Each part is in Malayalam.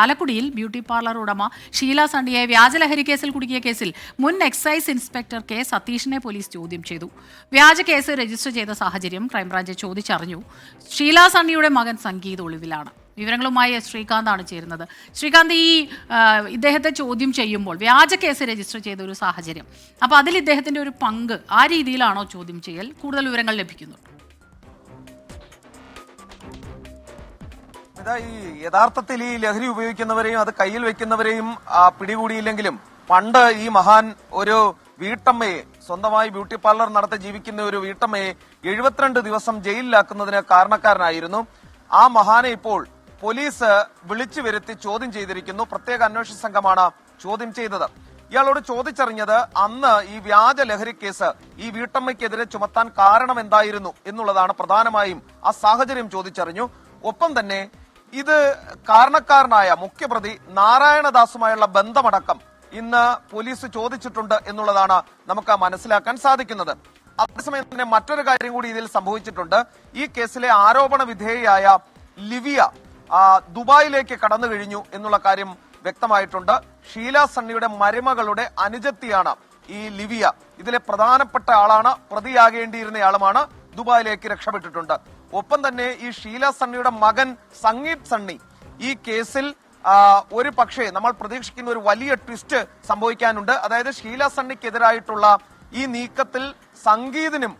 ആലക്കുടിയിൽ ബ്യൂട്ടി പാർലർ ഉടമ ഷീല സണ്ണിയെ വ്യാജലഹരി കേസിൽ കുടുക്കിയ കേസിൽ മുൻ എക്സൈസ് ഇൻസ്പെക്ടർ കെ സതീഷിനെ പോലീസ് ചോദ്യം ചെയ്തു. വ്യാജ കേസ് രജിസ്റ്റർ ചെയ്ത സാഹചര്യം ക്രൈംബ്രാഞ്ച് ചോദിച്ചറിഞ്ഞു. ഷീല സണ്ണിയുടെ മകൻ സംഗീത് ഒളിവിലാണ്. വിവരങ്ങളുമായി ശ്രീകാന്താണ് ചേരുന്നത്. ശ്രീകാന്ത്, ഇദ്ദേഹത്തെ ചോദ്യം ചെയ്യുമ്പോൾ വ്യാജ കേസ് രജിസ്റ്റർ ചെയ്ത ഒരു സാഹചര്യം, അപ്പോൾ അതിൽ ഇദ്ദേഹത്തിന്റെ ഒരു പങ്ക് ആ രീതിയിലാണോ ചോദ്യം ചെയ്യൽ? കൂടുതൽ വിവരങ്ങൾ ലഭിക്കുന്നുണ്ട്. ഈ യഥാർത്ഥത്തിൽ ഈ ലഹരി ഉപയോഗിക്കുന്നവരെയും അത് കയ്യിൽ വെക്കുന്നവരെയും പിടികൂടിയില്ലെങ്കിലും പണ്ട് ഈ മഹാൻ ഒരു വീട്ടമ്മയെ, സ്വന്തമായി ബ്യൂട്ടി പാർലർ നടത്തി ജീവിക്കുന്ന ഒരു വീട്ടമ്മയെ 72 ദിവസം ജയിലിലാക്കുന്നതിന് കാരണക്കാരനായിരുന്നു. ആ മഹാനെ ഇപ്പോൾ പോലീസ് വിളിച്ചു വരുത്തി ചോദ്യം ചെയ്തിരിക്കുന്നു. പ്രത്യേക അന്വേഷണ സംഘമാണ് ചോദ്യം ചെയ്തത്. ഇയാളോട് ചോദിച്ചറിഞ്ഞത് അന്ന് ഈ വ്യാജ ലഹരി കേസ് ഈ വീട്ടമ്മയ്ക്കെതിരെ ചുമത്താൻ കാരണം എന്തായിരുന്നു എന്നുള്ളതാണ്. പ്രധാനമായും ആ സാഹചര്യം ചോദിച്ചറിഞ്ഞു. ഒപ്പം തന്നെ ഇത് കാരണക്കാരനായ മുഖ്യപ്രതി നാരായണദാസുമായുള്ള ബന്ധമടക്കം ഇന്ന് പോലീസ് ചോദിച്ചിട്ടുണ്ട് എന്നുള്ളതാണ് നമുക്ക് മനസ്സിലാക്കാൻ സാധിക്കുന്നത്. അതേസമയം തന്നെ മറ്റൊരു കാര്യം കൂടി ഇതിൽ സംഭവിച്ചിട്ടുണ്ട്. ഈ കേസിലെ ആരോപണ വിധേയയായ ലിവിയ ദുബായിലേക്ക് കടന്നു കഴിഞ്ഞു എന്നുള്ള കാര്യം വ്യക്തമായിട്ടുണ്ട്. ഷീല സണ്ണിയുടെ മരുമകളുടെ അനുജത്തിയാണ് ഈ ലിവിയ. ഇതിലെ പ്രധാനപ്പെട്ട ആളാണ്, പ്രതിയാകേണ്ടിയിരുന്നയാളുമാണ്. ദുബായിലേക്ക് രക്ഷപ്പെട്ടിട്ടുണ്ട്. ഒപ്പം തന്നെ ഈ ഷീല സണ്ണിയുടെ മകൻ സംഗീത് സണ്ണി ഈ കേസിൽ ഒരു പക്ഷേ നമ്മൾ പ്രതീക്ഷിക്കുന്ന ഒരു വലിയ ട്വിസ്റ്റ് സംഭവിക്കാനുണ്ട്. അതായത് ഷീല സണ്ണിക്കെതിരായിട്ടുള്ള ഈ നീക്കത്തിൽ സംഗീതിനും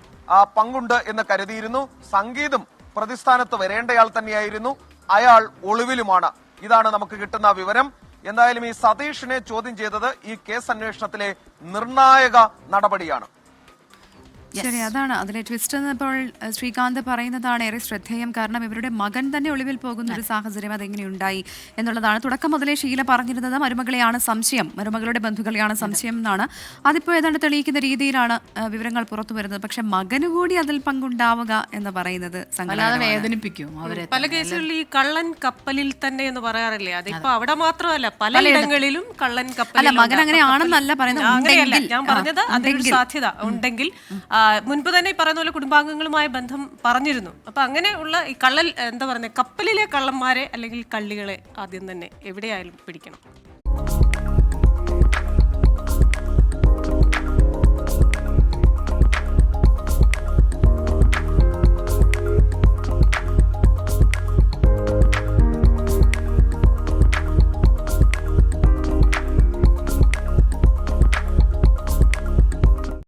പങ്കുണ്ട് എന്ന് കരുതിയിരുന്നു. സംഗീതും പ്രതിസ്ഥാനത്ത് വരേണ്ടയാൾ തന്നെയായിരുന്നു. അയാൾ ഒളിവിലുമാണ്. ഇതാണ് നമുക്ക് കിട്ടുന്ന വിവരം. എന്തായാലും ഈ സതീഷിനെ ചോദ്യം ചെയ്തത് ഈ കേസ് അന്വേഷണത്തിലെ നിർണായക നടപടിയാണ്. ശരി, അതാണ് അതിലെ ട്വിസ്റ്റ് എന്നപ്പോൾ ശ്രീകാന്ത് പറയുന്നതാണ് ഏറെ ശ്രദ്ധേയം. കാരണം ഇവരുടെ മകൻ തന്നെ ഒളിവിൽ പോകുന്ന ഒരു സാഹചര്യം അതെങ്ങനെയുണ്ടായി എന്നുള്ളതാണ്. തുടക്കം മുതലേ ഷീല പറഞ്ഞിരുന്നത് മരുമകളെയാണ് സംശയം, മരുമകളുടെ ബന്ധുക്കളെയാണ് സംശയം എന്നാണ്. അതിപ്പോൾ ഏതാണ്ട് തെളിയിക്കുന്ന രീതിയിലാണ് വിവരങ്ങൾ പുറത്തു വരുന്നത്. പക്ഷെ മകന് കൂടി അതിൽ പങ്കുണ്ടാവുക എന്ന് പറയുന്നത് വേദനിപ്പിക്കും അവരെ. പല കേസുകളിൽ ഈ കള്ളൻ കപ്പലിൽ തന്നെ എന്ന് പറയാറില്ലേ, അതിപ്പോ അവിടെ മാത്രമല്ല പലയിടങ്ങളിലും കള്ളൻ കപ്പൽ. മകൻ അങ്ങനെയാണെന്നല്ല പറയുന്നത്. ഞാൻ പറഞ്ഞത് അതിനൊരു സാധ്യത ഉണ്ടെങ്കിൽ മുൻപ് തന്നെ ഈ പറയുന്ന പോലെ കുടുംബാംഗങ്ങളുമായ ബന്ധം പറഞ്ഞിരുന്നു. അപ്പൊ അങ്ങനെയുള്ള ഈ കള്ളൽ എന്താ പറയുക, കപ്പലിലെ കള്ളന്മാരെ അല്ലെങ്കിൽ കള്ളികളെ ആദ്യം തന്നെ എവിടെയായാലും പിടിക്കണം.